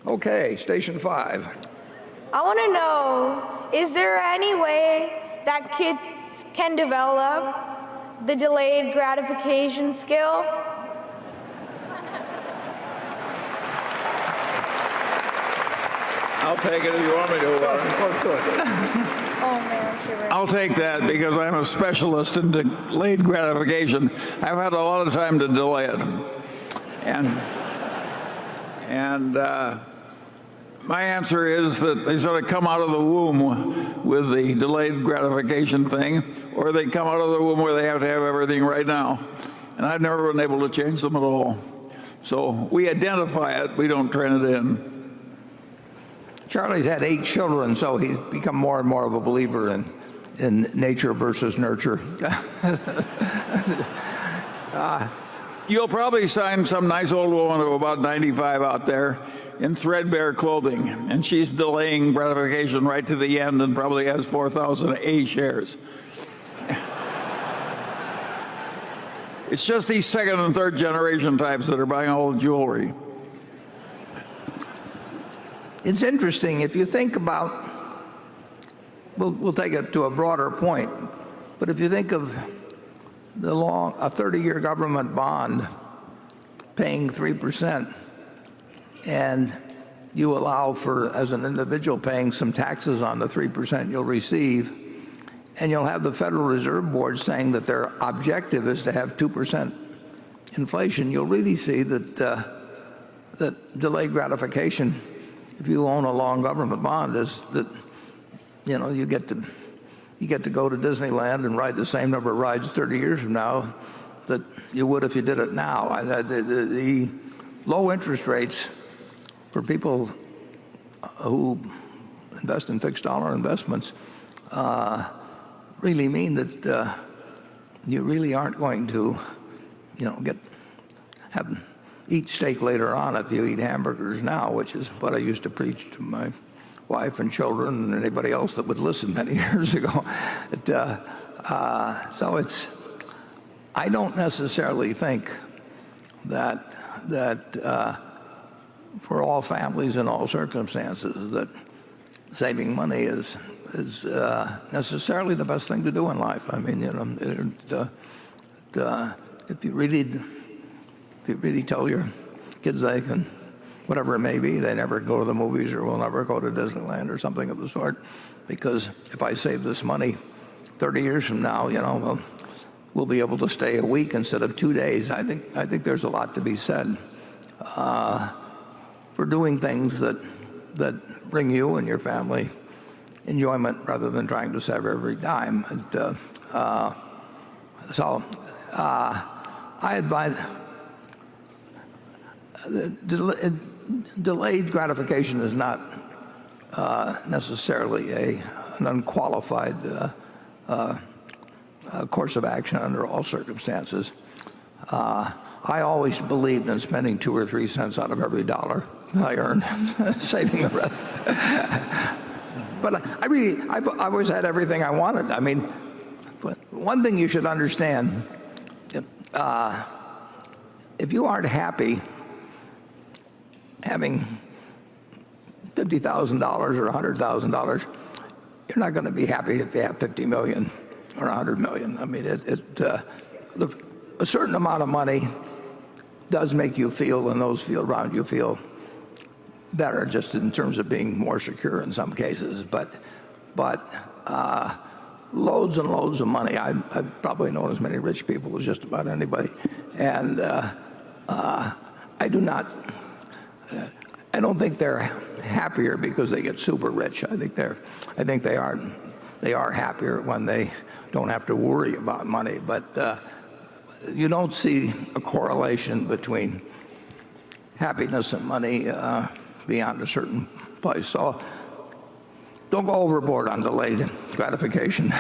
Okay, station 5. I want to know, is there any way that kids can develop the delayed gratification skill? I'll take it if you want me to, Warren. Oh, man, I'll take that because I'm a specialist in delayed gratification. I've had a lot of time to delay it. And my answer is that they sort of come out of the womb with the delayed gratification thing, or they come out of the womb where they have to have everything right now. And I've never been able to change them at all. So we identify it, we don't train it in. Charlie's had 8 children, so he's become more and more of a believer in nature versus nurture. You'll probably find some nice old woman of about 95 out there in threadbare clothing, and she's delaying gratification right to the end and probably has 4,000 A shares. It's just these second and third generation types that are buying all the jewelry. It's interesting, if you think about, we'll take it to a broader point, but if you think of a 30-year government bond paying 3%, and you allow for, as an individual, paying some taxes on the 3% you'll receive, and you'll have the Federal Reserve Board saying that their objective is to have 2% inflation, you'll really see that that delayed gratification, if you own a long government bond, is that you get to go to Disneyland and ride the same number of rides 30 years from now that you would if you did it now. The low interest rates for people who invest in fixed dollar investments really mean that you really aren't going to eat steak later on if you eat hamburgers now, which is what I used to preach to my wife and children and anybody else that would listen many years ago. So I don't necessarily think that for all families in all circumstances that saving money is necessarily the best thing to do in life. I mean, if you really tell your kids they can, whatever it may be, they never go to the movies or will never go to Disneyland or something of the sort, because if I save this money 30 years from now, we'll be able to stay a week instead of 2 days. I think there's a lot to be said for doing things that bring you and your family enjoyment rather than trying to save every dime. So I advise delayed gratification is not necessarily an unqualified course of action under all circumstances. I always believed in spending 2 or 3 cents out of every dollar I earned, saving the rest. But I've always had everything I wanted. I mean, one thing you should understand, if you aren't happy having $50,000 or $100,000, you're not going to be happy if you have 50 million or 100 million. I mean, a certain amount of money does make you feel, and those feel around you feel better, just in terms of being more secure in some cases. But loads and loads of money. I've probably known as many rich people as just about anybody, and I don't think they're happier because they get super rich. I think they are happier when they don't have to worry about money. But you don't see a correlation between happiness and money beyond a certain place. So don't go overboard on delayed gratification.